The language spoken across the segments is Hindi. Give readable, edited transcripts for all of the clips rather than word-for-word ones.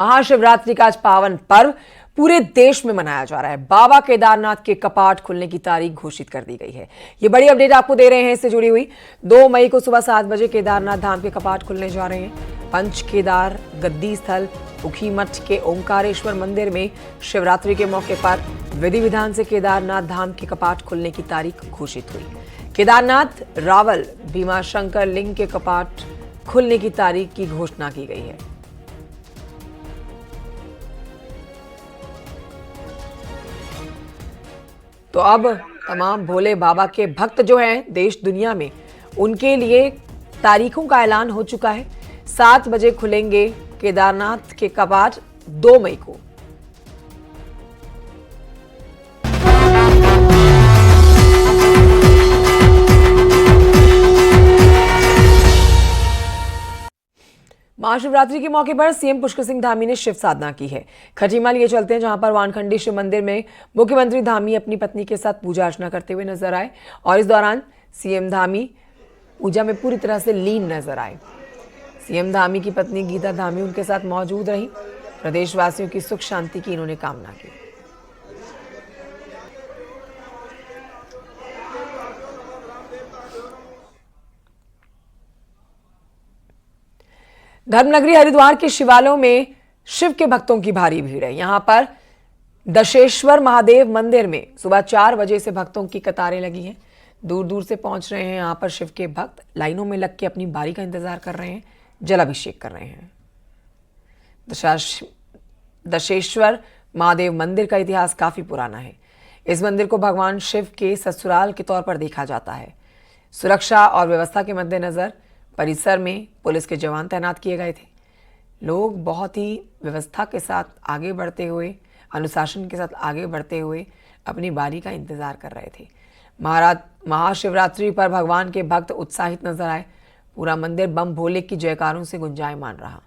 महाशिवरात्रि का आज पावन पर्व पूरे देश में मनाया जा रहा है। बाबा केदारनाथ के कपाट खुलने की तारीख घोषित कर दी गई है। ये बड़ी अपडेट आपको दे रहे हैं इससे जुड़ी हुई। 2 मई को सुबह 7 बजे केदारनाथ धाम के कपाट खुलने जा रहे हैं। पंच केदार गद्दी स्थल उखी मठ के ओंकारेश्वर मंदिर में शिवरात्रि के मौके पर विधि विधान से केदारनाथ धाम के कपाट खुलने की तारीख घोषित हुई। केदारनाथ रावल भीमाशंकर लिंग के कपाट खुलने की तारीख की घोषणा की गई है। तो अब तमाम भोले बाबा के भक्त जो हैं देश दुनिया में, उनके लिए तारीखों का ऐलान हो चुका है। 7 बजे खुलेंगे केदारनाथ के कपाट 2 मई को। महाशिवरात्रि के मौके पर सीएम पुष्कर सिंह धामी ने शिव साधना की है। खटीमा लिए चलते हैं जहां पर वानखंडी शिव मंदिर में मुख्यमंत्री धामी अपनी पत्नी के साथ पूजा अर्चना करते हुए नजर आए और इस दौरान सीएम धामी पूजा में पूरी तरह से लीन नजर आए। सीएम धामी की पत्नी गीता धामी उनके साथ मौजूद रही। प्रदेशवासियों की सुख शांति की इन्होंने कामना की। धर्मनगरी हरिद्वार के शिवालयों में शिव के भक्तों की भारी भीड़ है। यहां पर दशेश्वर महादेव मंदिर में सुबह 4 बजे से भक्तों की कतारें लगी हैं। दूर दूर से पहुंच रहे हैं यहां पर शिव के भक्त। लाइनों में लग के अपनी बारी का इंतजार कर रहे हैं, जलाभिषेक कर रहे हैं। दशेश्वर महादेव मंदिर का इतिहास काफी पुराना है। इस मंदिर को भगवान शिव के ससुराल के तौर पर देखा जाता है। सुरक्षा और व्यवस्था के मद्देनजर परिसर में पुलिस के जवान तैनात किए गए थे। लोग बहुत ही व्यवस्था के साथ आगे बढ़ते हुए, अनुशासन के साथ आगे बढ़ते हुए अपनी बारी का इंतजार कर रहे थे। महाशिवरात्रि पर भगवान के भक्त उत्साहित नजर आए। पूरा मंदिर बम भोले की जयकारों से गुंजायमान रहा।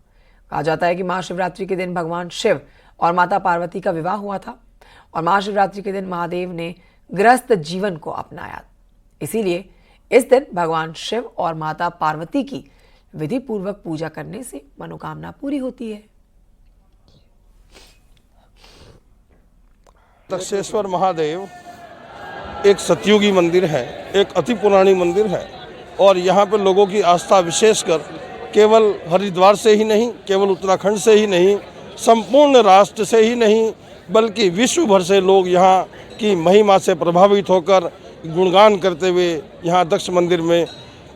कहा जाता है कि महाशिवरात्रि के दिन भगवान शिव और माता पार्वती का विवाह हुआ था और महाशिवरात्रि के दिन महादेव ने गृहस्थ जीवन को अपनाया। इसीलिए इस दिन भगवान शिव और माता पार्वती की विधि पूर्वक पूजा करने से मनोकामना पूरी होती है। दशेश्वर महादेव एक सतयुगी मंदिर है, एक अति पुरानी मंदिर है और यहाँ पर लोगों की आस्था विशेषकर केवल हरिद्वार से ही नहीं, केवल उत्तराखंड से ही नहीं, संपूर्ण राष्ट्र से ही नहीं बल्कि विश्व भर से लोग यहाँ की महिमा से प्रभावित होकर गुणगान करते हुए यहाँ दक्ष मंदिर में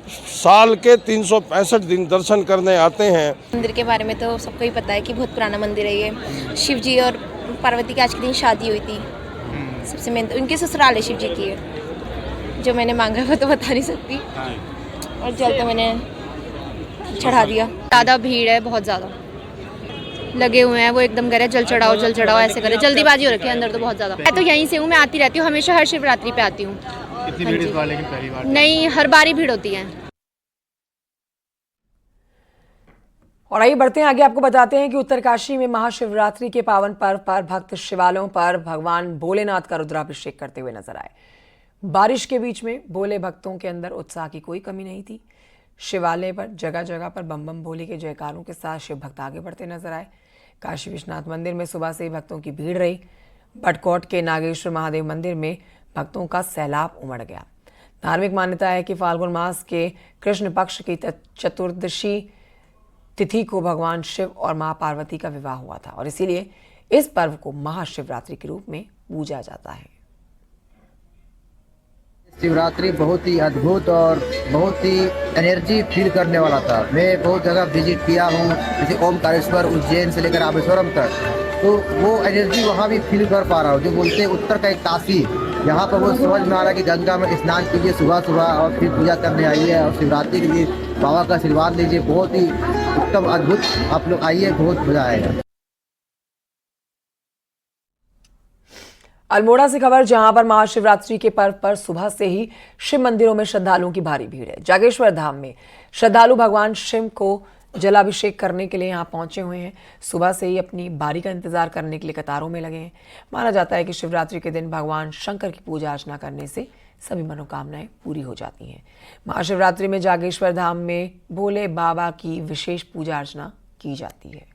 साल के 365 दिन दर्शन करने आते हैं। मंदिर के बारे में तो सबको ही पता है कि बहुत पुराना मंदिर है ये। शिव जी और पार्वती की आज के दिन शादी हुई थी। सबसे मेन तो उनके ससुराल है शिव जी की है। जो मैंने मांगा वो तो बता नहीं सकती और जल तो मैंने चढ़ा दिया। ज़्यादा भीड़ है, बहुत ज़्यादा लगे हुए हैं। वो एकदम कह रहे जल चढ़ाओ ऐसे करे, जल्दीबाजी हो रखी है अंदर तो बहुत ज़्यादा। मैं तो यहीं से हूँ, मैं आती रहती हूँ हमेशा, हर शिवरात्रि पे आती हूँ। इतनी भीड़ इस बार लेकिन पहली बार नहीं, हर बार ही भीड़ होती है। और आइए बढ़ते हैं आगे। आपको बताते हैं कि उत्तरकाशी में महाशिवरात्रि के पावन पर्व पर भक्त शिवालयों पर भगवान भोलेनाथ का रुद्राभिषेक करते हुए नजर आए। बारिश के बीच में भोले भक्तों के अंदर उत्साह की कोई कमी नहीं थी। शिवालय पर जगह जगह पर बम बम भोले के जयकारों के साथ शिव भक्त आगे बढ़ते नजर आए। काशी विश्वनाथ मंदिर में सुबह से ही भक्तों की भीड़ रही। भटकोट के नागेश्वर महादेव मंदिर में भक्तों का सैलाब उमड़ गया। धार्मिक मान्यता है कि फाल्गुन मास के कृष्ण पक्ष की चतुर्दशी तिथि को भगवान शिव और मां पार्वती का विवाह हुआ था और इसीलिए इस पर्व को महाशिवरात्रि के रूप में पूजा जाता है। शिवरात्रि बहुत ही अद्भुत और बहुत ही एनर्जी फील करने वाला था। मैं बहुत जगह विजिट किया हूँ, जैसे ओमकारेश्वर, उज्जैन से लेकर रामेश्वरम तक, तो वो एनर्जी वहाँ भी फील कर पा रहा हूँ। जो बोलते हैं उत्तर का एक काशी, यहाँ पर वो समझ में आ रहा है कि गंगा में स्नान कीजिए सुबह सुबह और फिर पूजा करने आइए और शिवरात्रि के लिए बाबा का आशीर्वाद लीजिए। बहुत ही उत्तम अद्भुत, आप लोग आइए, बहुत मजा आएगा। अल्मोड़ा से खबर, जहां पर महाशिवरात्रि के पर्व पर सुबह से ही शिव मंदिरों में श्रद्धालुओं की भारी भीड़ है। जागेश्वर धाम में श्रद्धालु भगवान शिव को जलाभिषेक करने के लिए यहां पहुंचे हुए हैं। सुबह से ही अपनी बारी का इंतजार करने के लिए कतारों में लगे हैं। माना जाता है कि शिवरात्रि के दिन भगवान शंकर की पूजा अर्चना करने से सभी मनोकामनाएं पूरी हो जाती हैं। महाशिवरात्रि में जागेश्वर धाम में भोले बाबा की विशेष पूजा अर्चना की जाती है।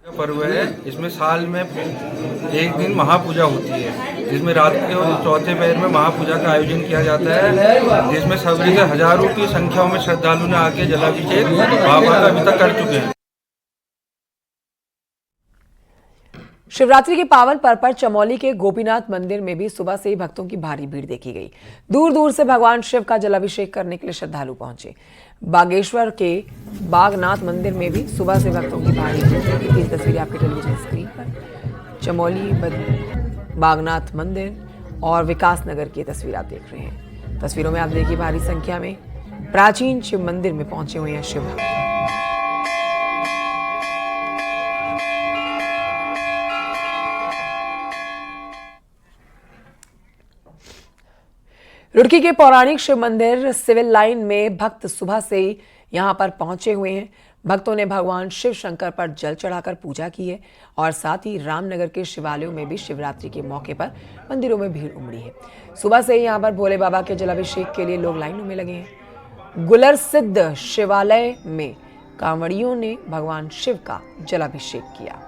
पर्व है। इसमें साल में एक दिन महापूजा होती है, जिसमें रात के चौथे पहर में महापूजा का आयोजन किया जाता है, जिसमें सवेरे से हजारों की संख्या में श्रद्धालु ने आके जलाभिषेक बाबा का अभी तक कर चुके हैं। शिवरात्रि के पावन पर्व पर चमोली के गोपीनाथ मंदिर में भी सुबह से ही भक्तों की भारी भीड़ देखी गई। दूर दूर से भगवान शिव का जलाभिषेक करने के लिए श्रद्धालु पहुंचे। बागेश्वर के बागनाथ मंदिर में भी सुबह से भक्तों की भारी भीड़ देखी गई। तस्वीरें आपके टेलीविजन स्क्रीन पर चमोली बागनाथ मंदिर और विकास नगर की तस्वीर आप देख रहे हैं। तस्वीरों में आप देखिए भारी संख्या में प्राचीन शिव मंदिर में पहुंचे हुए हैं शिव भक्त। रुड़की के पौराणिक शिव मंदिर सिविल लाइन में भक्त सुबह से ही यहां पर पहुंचे हुए हैं। भक्तों ने भगवान शिव शंकर पर जल चढ़ाकर पूजा की है और साथ ही रामनगर के शिवालयों में भी शिवरात्रि के मौके पर मंदिरों में भीड़ उमड़ी है। सुबह से ही यहां पर भोले बाबा के जलाभिषेक के लिए लोग लाइनों में लगे हैं। गुलर सिद्ध शिवालय में कांवड़ियों ने भगवान शिव का जलाभिषेक किया।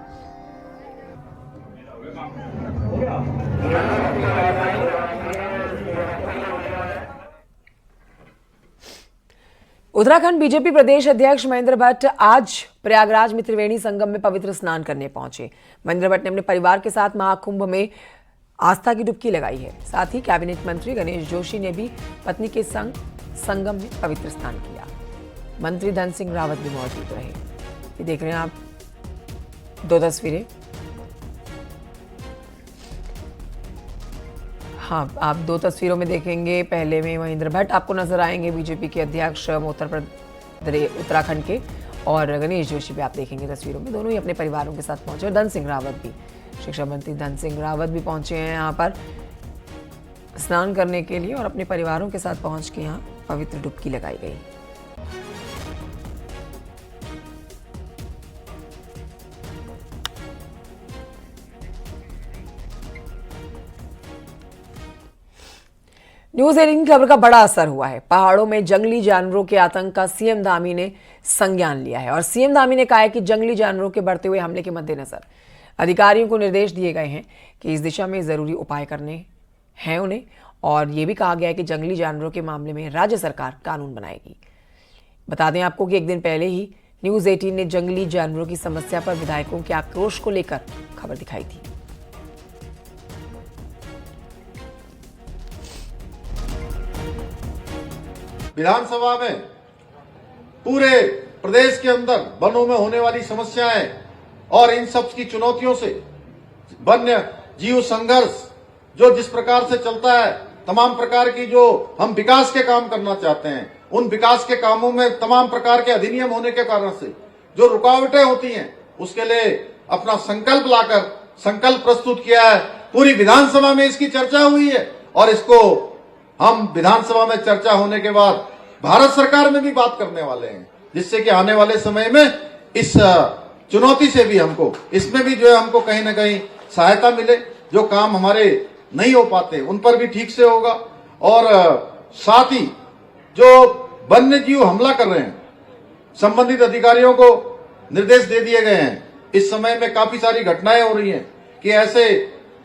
उत्तराखंड बीजेपी प्रदेश अध्यक्ष महेंद्र भट्ट आज प्रयागराज में त्रिवेणी संगम में पवित्र स्नान करने पहुंचे। महेंद्र भट्ट ने अपने परिवार के साथ महाकुंभ में आस्था की डुबकी लगाई है। साथ ही कैबिनेट मंत्री गणेश जोशी ने भी पत्नी के संग संगम में पवित्र स्नान किया। मंत्री धन सिंह रावत भी मौजूद रहे। ये देख रहे हैं आप दो तस्वीरें। हाँ, आप दो तस्वीरों में देखेंगे। पहले में महेंद्र भट्ट आपको नजर आएंगे, बीजेपी के अध्यक्ष उत्तराखंड के, और गणेश जोशी भी आप देखेंगे तस्वीरों में। दोनों ही अपने परिवारों के साथ पहुंचे और धन सिंह रावत भी, शिक्षा मंत्री धन सिंह रावत भी पहुंचे हैं यहाँ पर स्नान करने के लिए और अपने परिवारों के साथ पहुंच के यहाँ पवित्र डुबकी लगाई गई। न्यूज 18 की खबर का बड़ा असर हुआ है। पहाड़ों में जंगली जानवरों के आतंक का सीएम धामी ने संज्ञान लिया है और सीएम धामी ने कहा है कि जंगली जानवरों के बढ़ते हुए हमले के मद्देनजर अधिकारियों को निर्देश दिए गए हैं कि इस दिशा में जरूरी उपाय करने हैं उन्हें, और ये भी कहा गया है कि जंगली जानवरों के मामले में राज्य सरकार कानून बनाएगी। बता दें आपको कि एक दिन पहले ही न्यूज 18 ने जंगली जानवरों की समस्या पर विधायकों के आक्रोश को लेकर खबर दिखाई थी। विधानसभा में पूरे प्रदेश के अंदर वनों में होने वाली समस्याएं और इन सब की चुनौतियों से वन्य जीव संघर्ष जो जिस प्रकार से चलता है, तमाम प्रकार की जो हम विकास के काम करना चाहते हैं, उन विकास के कामों में तमाम प्रकार के अधिनियम होने के कारण से जो रुकावटें होती हैं, उसके लिए अपना संकल्प लाकर संकल्प प्रस्तुत किया है। पूरी विधानसभा में इसकी चर्चा हुई है और इसको हम विधानसभा में चर्चा होने के बाद भारत सरकार में भी बात करने वाले हैं, जिससे कि आने वाले समय में इस चुनौती से भी हमको, इसमें भी जो है हमको कहीं ना कहीं सहायता मिले। जो काम हमारे नहीं हो पाते उन पर भी ठीक से होगा। और साथ ही जो वन्य जीव हमला कर रहे हैं, संबंधित अधिकारियों को निर्देश दे दिए गए हैं। इस समय में काफी सारी घटनाएं हो रही हैं कि ऐसे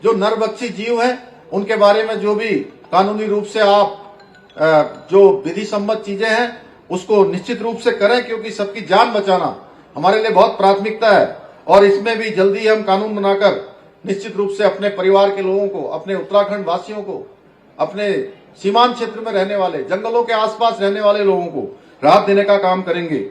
जो नरभक्षी जीव हैं उनके बारे में जो भी कानूनी रूप से आप जो विधि सम्मत चीजें हैं उसको निश्चित रूप से करें, क्योंकि सबकी जान बचाना हमारे लिए बहुत प्राथमिकता है। और इसमें भी जल्दी हम कानून बनाकर निश्चित रूप से अपने परिवार के लोगों को, अपने उत्तराखंड वासियों को, अपने सीमांत क्षेत्र में रहने वाले, जंगलों के आसपास रहने वाले लोगों को राहत देने का काम करेंगे।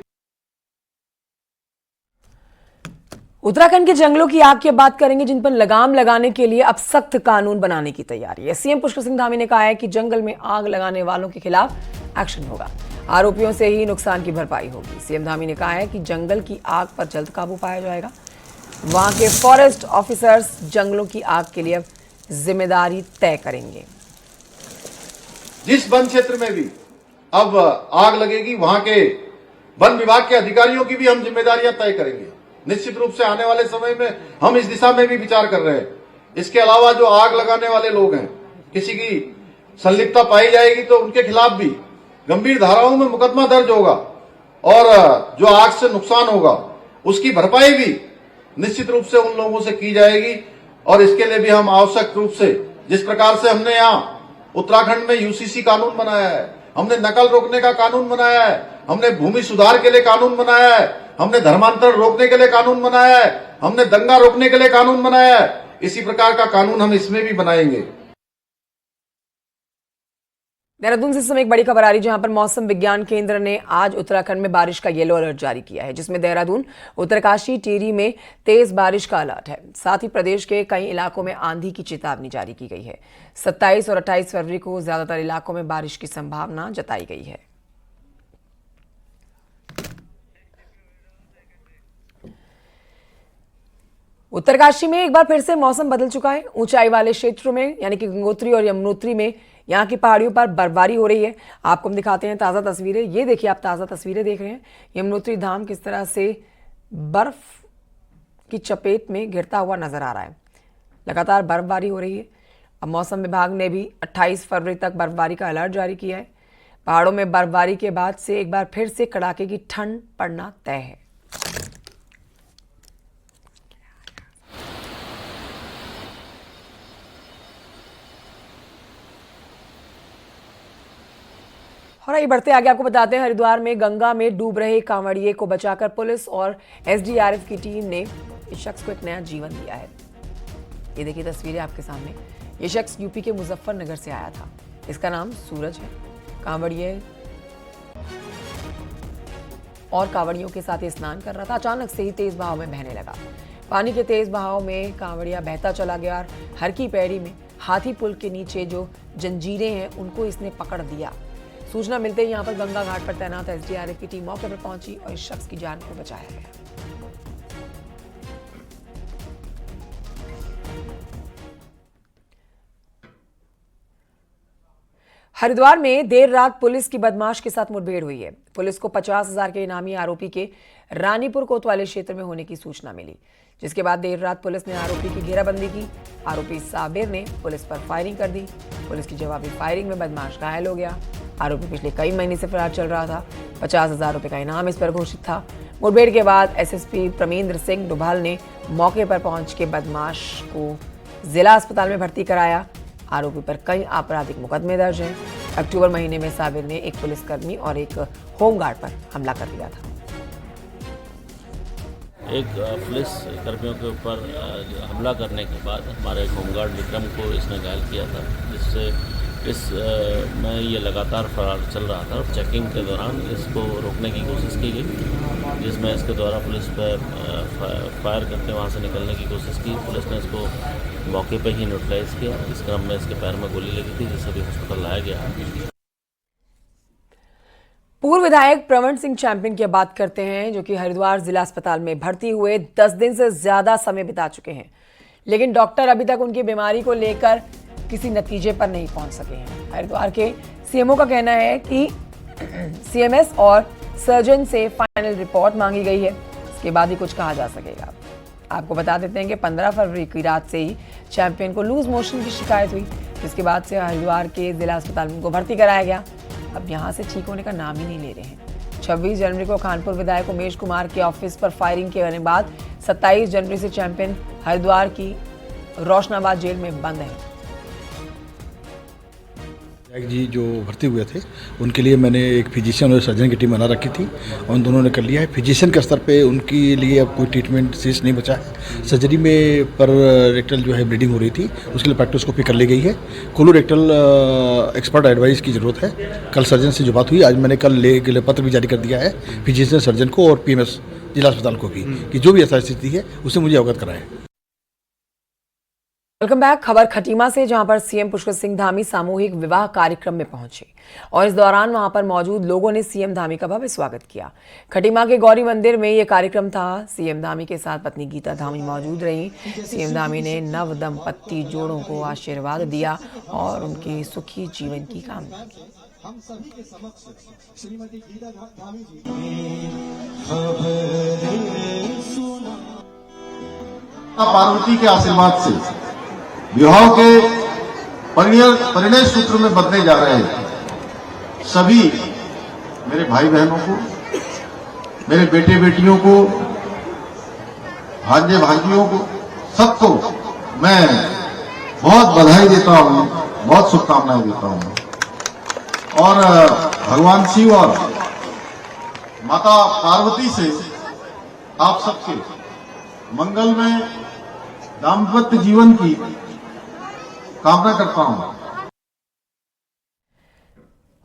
उत्तराखंड के जंगलों की आग की बात करेंगे, जिन पर लगाम लगाने के लिए अब सख्त कानून बनाने की तैयारी है। सीएम पुष्कर सिंह धामी ने कहा है कि जंगल में आग लगाने वालों के खिलाफ एक्शन होगा, आरोपियों से ही नुकसान की भरपाई होगी। सीएम धामी ने कहा है कि जंगल की आग पर जल्द काबू पाया जाएगा। वहां के फॉरेस्ट ऑफिसर्स जंगलों की आग के लिए जिम्मेदारी तय करेंगे। जिस वन क्षेत्र में भी अब आग लगेगी, वहां के वन विभाग के अधिकारियों की भी हम जिम्मेदारियां तय करेंगे। निश्चित रूप से आने वाले समय में हम इस दिशा में भी विचार कर रहे हैं। इसके अलावा जो आग लगाने वाले लोग हैं, किसी की संलिप्तता पाई जाएगी तो उनके खिलाफ भी गंभीर धाराओं में मुकदमा दर्ज होगा और जो आग से नुकसान होगा उसकी भरपाई भी निश्चित रूप से उन लोगों से की जाएगी और इसके लिए भी हम आवश्यक रूप से, जिस प्रकार से हमने यहाँ उत्तराखंड में यूसीसी कानून बनाया है, हमने नकल रोकने का कानून बनाया है, हमने भूमि सुधार के लिए कानून बनाया है, हमने धर्मांतरण रोकने के लिए कानून बनाया है, हमने दंगा रोकने के लिए कानून बनाया है, इसी प्रकार का कानून हम इसमें भी बनाएंगे। देहरादून से इस समय एक बड़ी खबर आ रही है, जहां पर मौसम विज्ञान केंद्र ने आज उत्तराखंड में बारिश का येलो अलर्ट जारी किया है, जिसमें देहरादून, उत्तरकाशी, टिहरी में तेज बारिश का अलर्ट है। साथ ही प्रदेश के कई इलाकों में आंधी की चेतावनी जारी की गई है। 27 और 28 फरवरी को ज्यादातर इलाकों में बारिश की संभावना जताई गई है। उत्तरकाशी में एक बार फिर से मौसम बदल चुका है। ऊंचाई वाले क्षेत्रों में यानी कि गंगोत्री और यमुनोत्री में यहाँ की पहाड़ियों पर बर्फबारी हो रही है। आपको हम दिखाते हैं ताज़ा तस्वीरें। ये देखिए, आप ताज़ा तस्वीरें देख रहे हैं। यमुनोत्री धाम किस तरह से बर्फ की चपेट में गिरता हुआ नजर आ रहा है। लगातार बर्फबारी हो रही है। अब मौसम विभाग ने भी 28 फरवरी तक बर्फबारी का अलर्ट जारी किया है। पहाड़ों में बर्फबारी के बाद से एक बार फिर से कड़ाके की ठंड पड़ना तय है। और आइए बढ़ते आगे, आपको बताते हैं हरिद्वार में गंगा में डूब रहे कांवड़िए को बचाकर पुलिस और एसडीआरएफ की टीम ने इस शख्स को एक नया जीवन दिया है। ये देखिए तस्वीरें आपके सामने। ये शख्स यूपी के मुजफ्फरनगर से आया था। इसका नाम सूरज है। कांवड़िए और कांवड़ियों के साथ स्नान कर रहा था। अचानक से ही तेज बहाव में बहने लगा। पानी के तेज बहाव में कांवड़िया बहता चला गया और हर की पैड़ी में हाथी पुल के नीचे जो जंजीरें हैं उनको इसने पकड़ दिया। सूचना मिलते ही यहां पर गंगा घाट पर तैनात एसडीआरएफ की टीम मौके पर पहुंची और इस शख्स की जान को बचाया गया। हरिद्वार में देर रात पुलिस की बदमाश के साथ मुठभेड़ हुई है। पुलिस को 50,000 के इनामी आरोपी के रानीपुर कोतवाली क्षेत्र में होने की सूचना मिली, जिसके बाद देर रात पुलिस ने आरोपी की घेराबंदी की। आरोपी साबिर ने पुलिस पर फायरिंग कर दी। पुलिस की जवाबी फायरिंग में बदमाश घायल हो गया। आरोपी पिछले कई महीने से फरार चल रहा था। 50,000 रुपए का इनाम इस पर घोषित था। मुठभेड़ के बाद एसएसपी प्रमेंद्र सिंह डुभाल ने मौके पर पहुंच के बदमाश को जिला अस्पताल में भर्ती कराया। आरोपी पर कई आपराधिक मुकदमे दर्ज हैं। अक्टूबर महीने में साबिर ने एक पुलिसकर्मी और एक होमगार्ड पर हमला कर दिया था। एक पुलिस कर्मियों के ऊपर हमला करने के बाद हमारे एक होमगार्ड विक्रम को इसने घायल किया था, जिससे में ये लगातार फरार चल रहा था। और चेकिंग के दौरान इसको रोकने की कोशिश की गई, जिसमें इसके द्वारा पुलिस पर फायर करके वहाँ से निकलने की कोशिश की। पुलिस ने इसको मौके पर ही न्यूट्रलाइज किया। इस क्रम में इसके पैर में गोली लगी थी, जिसे भी अस्पताल लाया गया। पूर्व विधायक प्रवण सिंह चैंपियन की बात करते हैं, जो कि हरिद्वार जिला अस्पताल में भर्ती हुए 10 दिन से ज्यादा समय बिता चुके हैं, लेकिन डॉक्टर अभी तक उनकी बीमारी को लेकर किसी नतीजे पर नहीं पहुंच सके हैं। हरिद्वार के सीएमओ का कहना है कि सीएमएस और सर्जन से फाइनल रिपोर्ट मांगी गई है, इसके बाद ही कुछ कहा जा सकेगा। आपको बता देते हैं कि 15 फरवरी की रात से ही चैंपियन को लूज मोशन की शिकायत हुई, जिसके बाद से हरिद्वार के जिला अस्पताल में उनको भर्ती कराया गया। अब यहाँ से ठीक होने का नाम ही नहीं ले रहे हैं। 26 जनवरी को खानपुर विधायक उमेश कुमार के ऑफिस पर फायरिंग के बाद 27 जनवरी से चैंपियन हरिद्वार की रोशनाबाद जेल में बंद है। जी जो भर्ती हुए थे उनके लिए मैंने एक फिजिशियन और सर्जन की टीम बना रखी थी और उन दोनों ने कर लिया है। फिजिशियन के स्तर पे उनके लिए अब कोई ट्रीटमेंट शेष नहीं बचा है। सर्जरी में पर रेक्टल जो है ब्लीडिंग हो रही थी, उसके लिए प्रैक्टोस्कोपी कर ली गई है। कोलो रेक्टल एक्सपर्ट एडवाइस की ज़रूरत है। कल सर्जन से जो बात हुई, आज मैंने कल पत्र भी जारी कर दिया है फिजिशियन सर्जन को और पीएमएस जिला अस्पताल को भी, कि जो भी ऐसा स्थिति है उसे मुझे अवगत कराएं। Welcome back. खबर खटीमा से, जहां पर सीएम पुष्कर सिंह धामी सामूहिक विवाह कार्यक्रम में पहुंचे और इस दौरान वहां पर मौजूद लोगों ने सीएम धामी का भव्य स्वागत किया। खटीमा के गौरी मंदिर में यह कार्यक्रम था। सीएम धामी के साथ पत्नी गीता धामी मौजूद रही। सीएम धामी ने नव दंपत्ति जोड़ों को आशीर्वाद दिया और उनके सुखी जीवन की कामना की। पार्वती के आशीर्वाद से विवाह के परिणय सूत्र में बदले जा रहे हैं। सभी मेरे भाई बहनों को, मेरे बेटे बेटियों को भांजे भांजियों को सबको मैं बहुत बधाई देता हूँ, बहुत शुभकामनाएं देता हूँ। और भगवान शिव और माता पार्वती से आप सबके मंगलमय दाम्पत्य जीवन की कामना करता हूँ।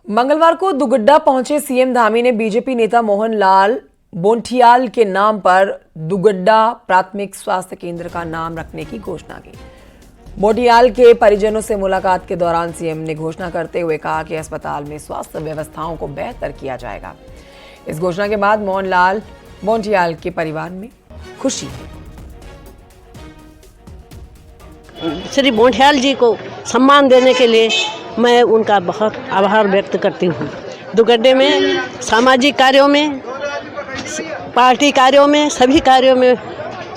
मंगलवार को दुगड्डा पहुंचे सीएम धामी ने बीजेपी नेता मोहनलाल बोंठियाल के नाम पर दुगड्डा प्राथमिक स्वास्थ्य केंद्र का नाम रखने की घोषणा की। बोंठियाल के परिजनों से मुलाकात के दौरान सीएम ने घोषणा करते हुए कहा कि अस्पताल में स्वास्थ्य व्यवस्थाओं को बेहतर किया जाएगा। इस घोषणा के बाद मोहनलाल बोंठियाल के परिवार में खुशी है। श्री बोंठियाल जी को सम्मान देने के लिए मैं उनका बहुत आभार व्यक्त करती हूँ। दुगड्डे में सामाजिक कार्यों में, पार्टी कार्यों में, सभी कार्यों में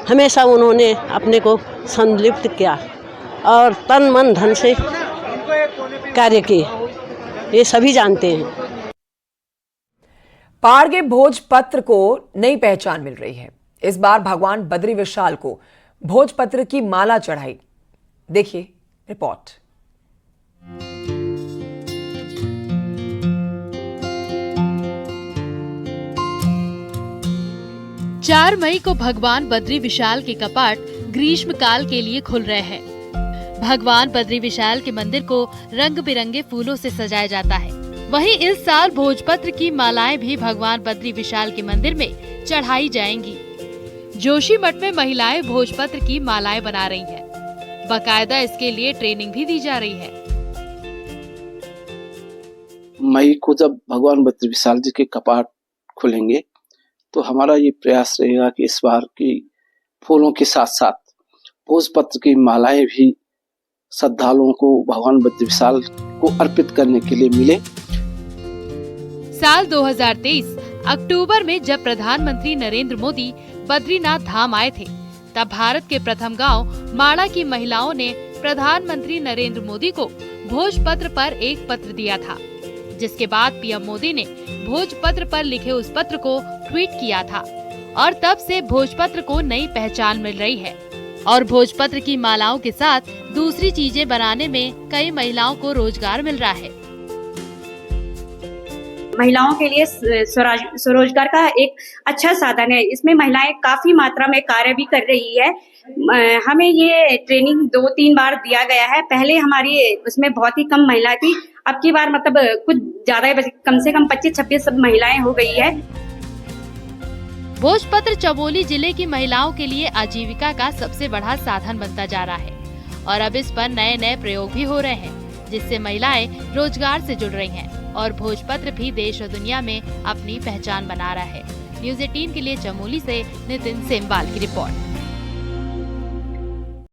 हमेशा उन्होंने अपने को संलिप्त किया और तन मन धन से कार्य किए, ये सभी जानते हैं। पहाड़ के भोजपत्र को नई पहचान मिल रही है। इस बार भगवान बद्री विशाल को भोजपत्र की माला चढ़ाई। देखिए रिपोर्ट। चार मई को भगवान बद्री विशाल के कपाट ग्रीष्म काल के लिए खुल रहे हैं। भगवान बद्री विशाल के मंदिर को रंग बिरंगे फूलों से सजाया जाता है। वहीं इस साल भोजपत्र की मालाएं भी भगवान बद्री विशाल के मंदिर में चढ़ाई जाएंगी। जोशीमठ में महिलाएं भोजपत्र की मालाएं बना रही हैं। बाकायदा इसके लिए ट्रेनिंग भी दी जा रही है। मई को जब भगवान बद्री विशाल जी के कपाट खुलेंगे तो हमारा ये प्रयास रहेगा कि इस बार की फूलों के साथ साथ भोजपत्र की मालाएं भी श्रद्धालुओं को भगवान बद्री विशाल को अर्पित करने के लिए मिले। साल 2023 अक्टूबर में जब प्रधानमंत्री नरेंद्र मोदी बद्रीनाथ धाम आए थे, तब भारत के प्रथम गांव माड़ा की महिलाओं ने प्रधानमंत्री नरेंद्र मोदी को भोजपत्र पर एक पत्र दिया था, जिसके बाद पीएम मोदी ने भोजपत्र पर लिखे उस पत्र को ट्वीट किया था और तब से भोजपत्र को नई पहचान मिल रही है और भोजपत्र की मालाओं के साथ दूसरी चीजें बनाने में कई महिलाओं को रोजगार मिल रहा है। महिलाओं के लिए स्वरोजगार का एक अच्छा साधन है। इसमें महिलाएं काफी मात्रा में कार्य भी कर रही है। हमें ये ट्रेनिंग 2-3 बार दिया गया है। पहले हमारी उसमें बहुत ही कम महिला थी, अब की बार मतलब कुछ ज्यादा, कम से कम 25-26 महिलाएं हो गई है। भोजपत्र चमोली जिले की महिलाओं के लिए आजीविका का सबसे बड़ा साधन बनता जा रहा है और अब इस पर नए नए प्रयोग भी हो रहे हैं, जिससे महिलाएं रोजगार से जुड़ रही हैं और भोजपत्र भी देश और दुनिया में अपनी पहचान बना रहा है। न्यूज़ 18 के लिए चमोली से नितिन सेमवाल की रिपोर्ट।